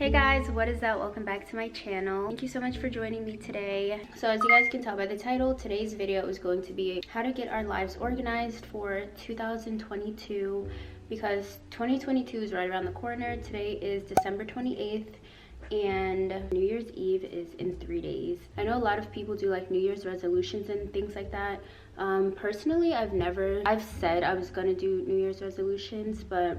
Hey guys, what is up? Welcome back to my channel. Thank you so much for joining me today. So as you guys can tell by the title, today's video is going to be how to get our lives organized for 2022, because 2022 is right around the corner. Today is December 28th and New Year's Eve is in 3 days. I know a lot of people do like New Year's resolutions and things like that. Personally, I've said I was gonna do New Year's resolutions, but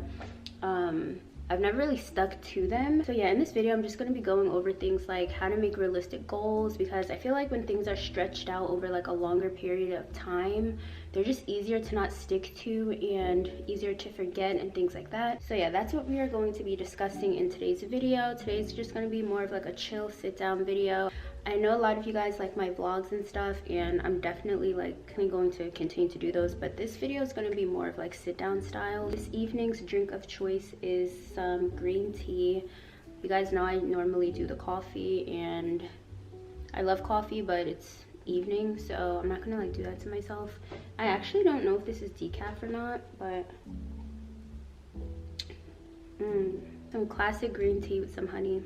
I've never really stuck to them. So yeah, in this video I'm just going to be going over things like how to make realistic goals, because I feel like when things are stretched out over like a longer period of time, they're just easier to not stick to and easier to forget and things like that. So yeah, that's what we are going to be discussing in today's video. Today's just going to be more of like a chill sit down video. I know a lot of you guys like my vlogs and stuff, and I'm definitely like going to continue to do those, but this video is going to be more of like sit down style. This evening's drink of choice is some green tea. You guys know I normally do the coffee, and I love coffee, but it's evening, so I'm not gonna like do that to myself. I actually don't know if this is decaf or not, but some classic green tea with some honey.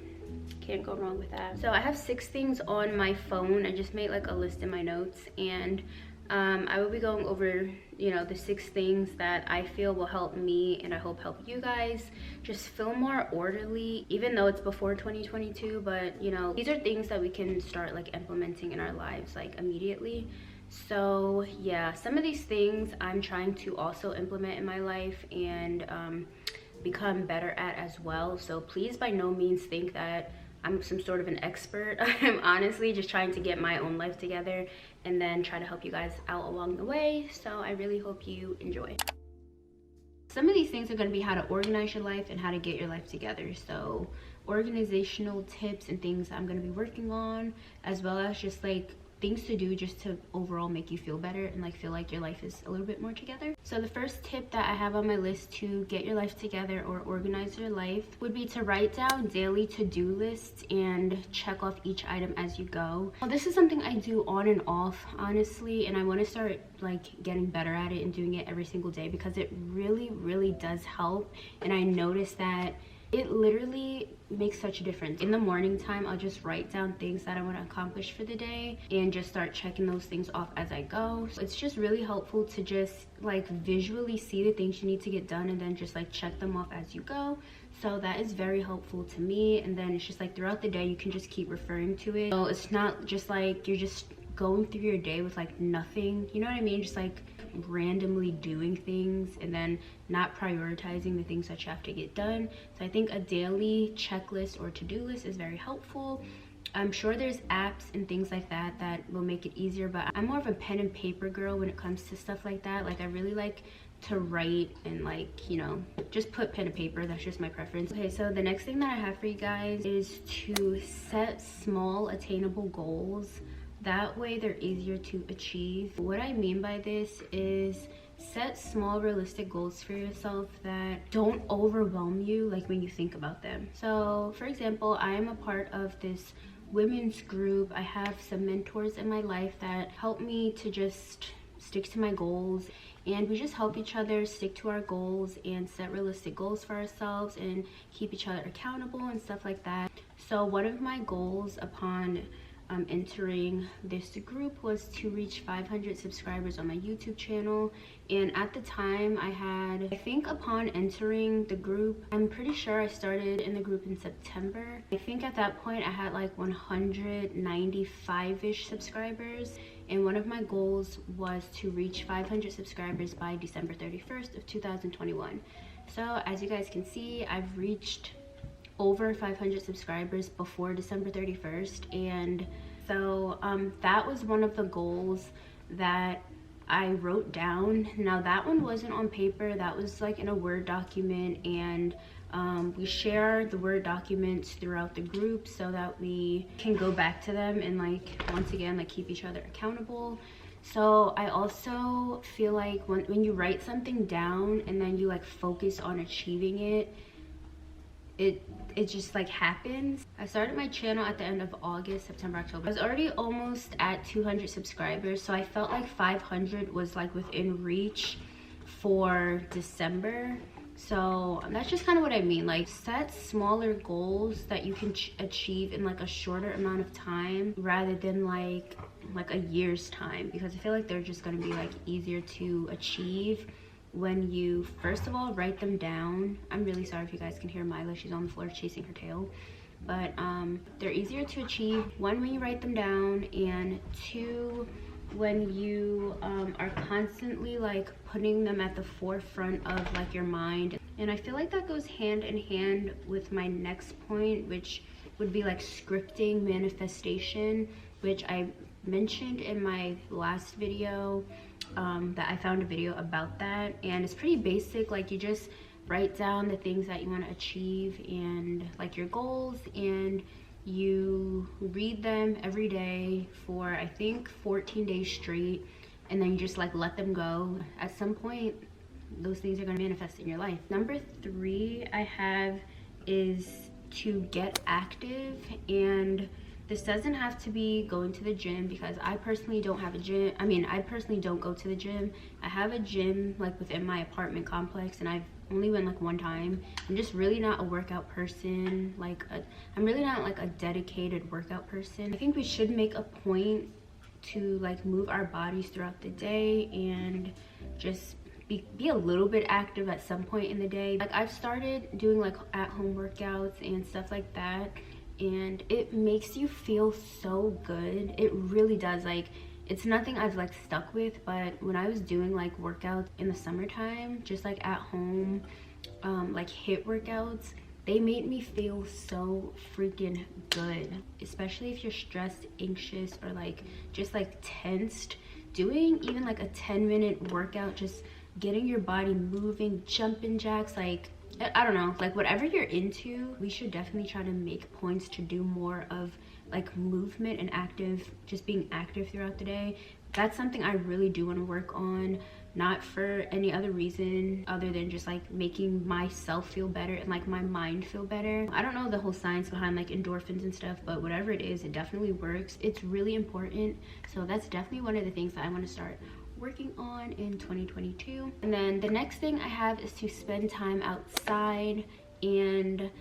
Can't go wrong with that. So I have 6 things on my phone. I just made like a list in my notes, and I will be going over, you know, the 6 things that I feel will help me and I hope help you guys just feel more orderly, even though it's before 2022. But you know, these are things that we can start like implementing in our lives like immediately. So yeah, some of these things I'm trying to also implement in my life and become better at as well. So please by no means think that I'm some sort of an expert. I'm honestly just trying to get my own life together and then try to help you guys out along the way. So I really hope you enjoy. Some of these things are going to be how to organize your life and how to get your life together. So organizational tips and things I'm going to be working on, as well as just like things to do just to overall make you feel better and like feel like your life is a little bit more together. So the first tip that I have on my list to get your life together or organize your life would be to write down daily to-do lists and check off each item as you go. Well, this is something I do on and off, honestly, and I want to start like getting better at it and doing it every single day, because it really does help. And I noticed that it literally makes such a difference. In the morning time, I'll just write down things that I want to accomplish for the day and just start checking those things off as I go. So it's just really helpful to just like visually see the things you need to get done and then just like check them off as you go. So that is very helpful to me. And then it's just like throughout the day, you can just keep referring to it. So it's not just like you're just going through your day with like nothing, you know what I mean? Just like randomly doing things and then not prioritizing the things that you have to get done. So I think a daily checklist or to-do list is very helpful. I'm sure there's apps and things like that that will make it easier, but I'm more of a pen and paper girl when it comes to stuff like that. Like I really like to write and like, you know, just put pen and paper. That's just my preference. Okay, so the next thing that I have for you guys is to set small attainable goals. That way they're easier to achieve. What I mean by this is set small realistic goals for yourself that don't overwhelm you like when you think about them. So for example, I am a part of this women's group. I have some mentors in my life that help me to just stick to my goals, and we just help each other stick to our goals and set realistic goals for ourselves and keep each other accountable and stuff like that. So one of my goals upon entering this group was to reach 500 subscribers on my YouTube channel. And at the time I think upon entering the group, I'm pretty sure I started in the group in September. I think at that point I had like 195-ish subscribers, and one of my goals was to reach 500 subscribers by December 31st of 2021. So as you guys can see, I've reached over 500 subscribers before December 31st, and so that was one of the goals that I wrote down. Now that one wasn't on paper, that was like in a Word document, and we share the Word documents throughout the group so that we can go back to them and like once again like keep each other accountable. So I also feel like when you write something down and then you like focus on achieving it, it just like happens. I started my channel at the end of August, September, October. I was already almost at 200 subscribers, so I felt like 500 was like within reach for December. So that's just kind of what I mean. Like, set smaller goals that you can achieve in like a shorter amount of time rather than like a year's time, because I feel like they're just going to be like easier to achieve when you first of all write them down. I'm really sorry if you guys can hear Mila, she's on the floor chasing her tail. But they're easier to achieve, one, when you write them down, and two, when you are constantly like putting them at the forefront of like your mind. And I feel like that goes hand in hand with my next point, which would be like scripting manifestation, which I mentioned in my last video, that I found a video about that, and it's pretty basic. Like, you just write down the things that you want to achieve and like your goals, and you read them every day for I think 14 days straight, and then you just like let them go. At some point those things are going to manifest in your life. Number 3 I have is to get active, and this doesn't have to be going to the gym, because I personally don't have a gym. I mean, I personally don't go to the gym. I have a gym like within my apartment complex, and I've only went like one time. I'm just really not a workout person. I'm really not like a dedicated workout person. I think we should make a point to like move our bodies throughout the day and just be a little bit active at some point in the day. Like, I've started doing like at-home workouts and stuff like that, and it makes you feel so good. It really does. Like, it's nothing I've like stuck with, but when I was doing like workouts in the summertime, just like at home, like HIIT workouts, they made me feel so freaking good, especially if you're stressed, anxious, or like just like tensed. Doing even like a 10-minute workout, just getting your body moving, jumping jacks, like I don't know, like whatever you're into, we should definitely try to make points to do more of like movement and just being active throughout the day. That's something I really do want to work on, not for any other reason other than just like making myself feel better and like my mind feel better. I don't know the whole science behind like endorphins and stuff, but whatever it is, it definitely works. It's really important. So that's definitely one of the things that I want to start working on in 2022. And then the next thing I have is to spend time outside, and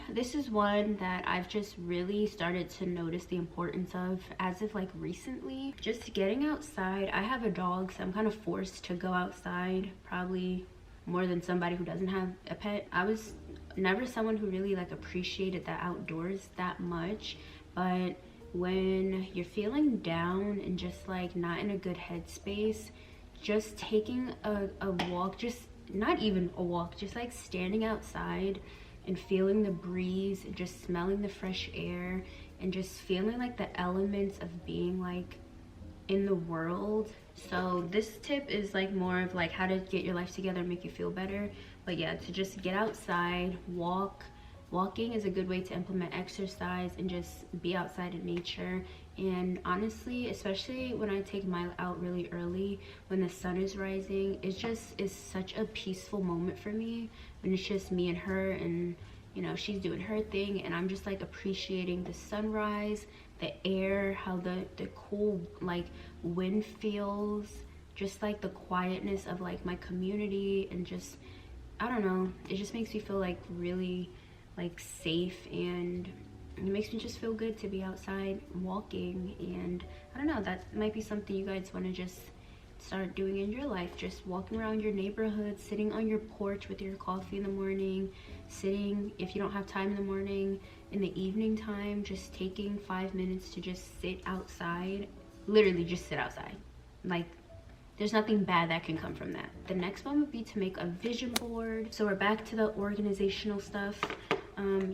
this is one that I've just really started to notice the importance of as of like recently. Just getting outside. I have a dog, so I'm kind of forced to go outside, probably more than somebody who doesn't have a pet. I was never someone who really like appreciated the outdoors that much, but when you're feeling down and just like not in a good headspace, just taking a walk, just not even a walk, just like standing outside and feeling the breeze and just smelling the fresh air and just feeling like the elements of being like in the world. So this tip is like more of like how to get your life together and make you feel better. But yeah, to just get outside, walking is a good way to implement exercise and just be outside in nature. And honestly, especially when I take Mila out really early when the sun is rising, it just is such a peaceful moment for me when it's just me and her, and you know, she's doing her thing and I'm just like appreciating the sunrise, the air, how the cool like wind feels, just like the quietness of like my community, and just I don't know, it just makes me feel like really like safe, and it makes me just feel good to be outside walking. And I don't know, that might be something you guys want to just start doing in your life, just walking around your neighborhood, sitting on your porch with your coffee in the morning, sitting, if you don't have time in the morning, in the evening time, just taking 5 minutes to just sit outside, literally just sit outside. Like, there's nothing bad that can come from that. The next one would be to make a vision board. So we're back to the organizational stuff.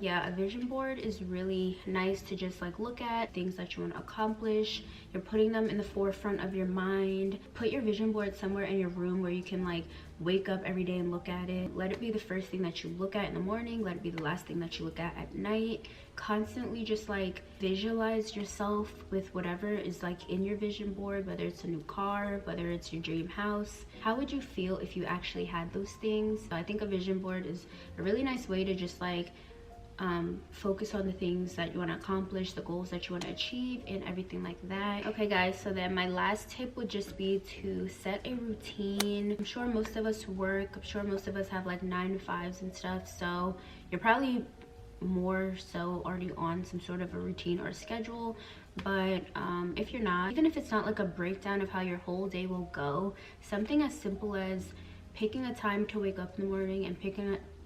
Yeah, a vision board is really nice to just like look at things that you want to accomplish. You're putting them in the forefront of your mind. Put your vision board somewhere in your room where you can like wake up every day and look at it. Let it be the first thing that you look at in the morning. Let it be the last thing that you look at night. Constantly just like visualize yourself with whatever is like in your vision board, whether it's a new car, whether it's your dream house. How would you feel if you actually had those things? So I think a vision board is a really nice way to just like focus on the things that you want to accomplish, the goals that you want to achieve, and everything like that. Okay guys, so then my last tip would just be to set a routine. I'm sure most of us work, I'm sure most of us have like 9 to 5s and stuff, so you're probably more so already on some sort of a routine or a schedule. But if you're not, even if it's not like a breakdown of how your whole day will go, something as simple as picking a time to wake up in the morning and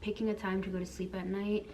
picking a time to go to sleep at night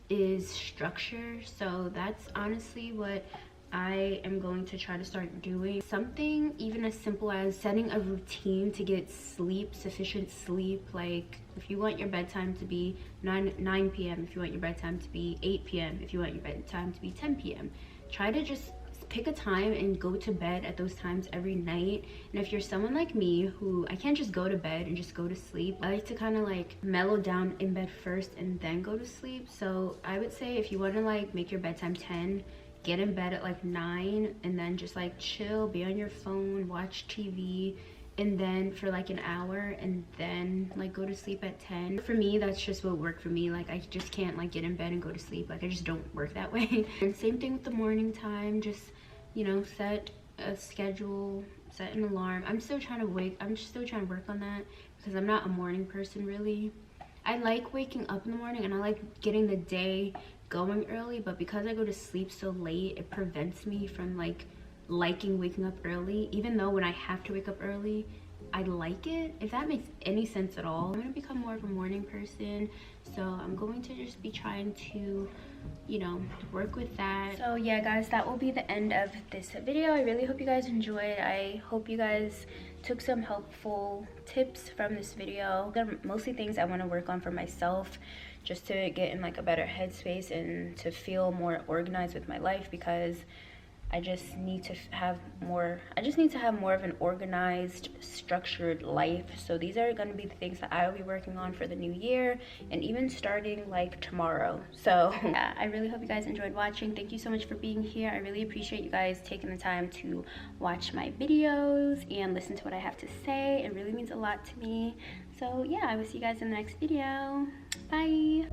is structure. So that's honestly what I am going to try to start doing. Something even as simple as setting a routine to get sleep, sufficient sleep. Like if you want your bedtime to be 9 p.m, if you want your bedtime to be 8 p.m, if you want your bedtime to be 10 p.m, try to just pick a time and go to bed at those times every night. And if you're someone like me who I can't just go to bed and just go to sleep, I like to kind of like mellow down in bed first and then go to sleep. So I would say if you want to like make your bedtime 10, get in bed at like 9 and then just like chill, be on your phone, watch TV, and then for like an hour, and then like go to sleep at 10. For me, that's just what worked for me. Like I just can't like get in bed and go to sleep. Like I just don't work that way. And same thing with the morning time. Just, you know, set a schedule, set an alarm. I'm still trying to work on that because I'm not a morning person really. I like waking up in the morning and I like getting the day going early, but because I go to sleep so late, it prevents me from like liking waking up early. Even though when I have to wake up early, I like it, if that makes any sense at all. I'm gonna become more of a morning person, so I'm going to just be trying to, you know, work with that. So yeah guys, that will be the end of this video. I really hope you guys enjoyed. I hope you guys took some helpful tips from this video. They're mostly things I want to work on for myself, just to get in like a better headspace and to feel more organized with my life, because I just need to have more of an organized, structured life. So these are going to be the things that I will be working on for the new year, and even starting like tomorrow. So yeah, I really hope you guys enjoyed watching. Thank you so much for being here. I really appreciate you guys taking the time to watch my videos and listen to what I have to say. It really means a lot to me. So yeah, I will see you guys in the next video. Bye.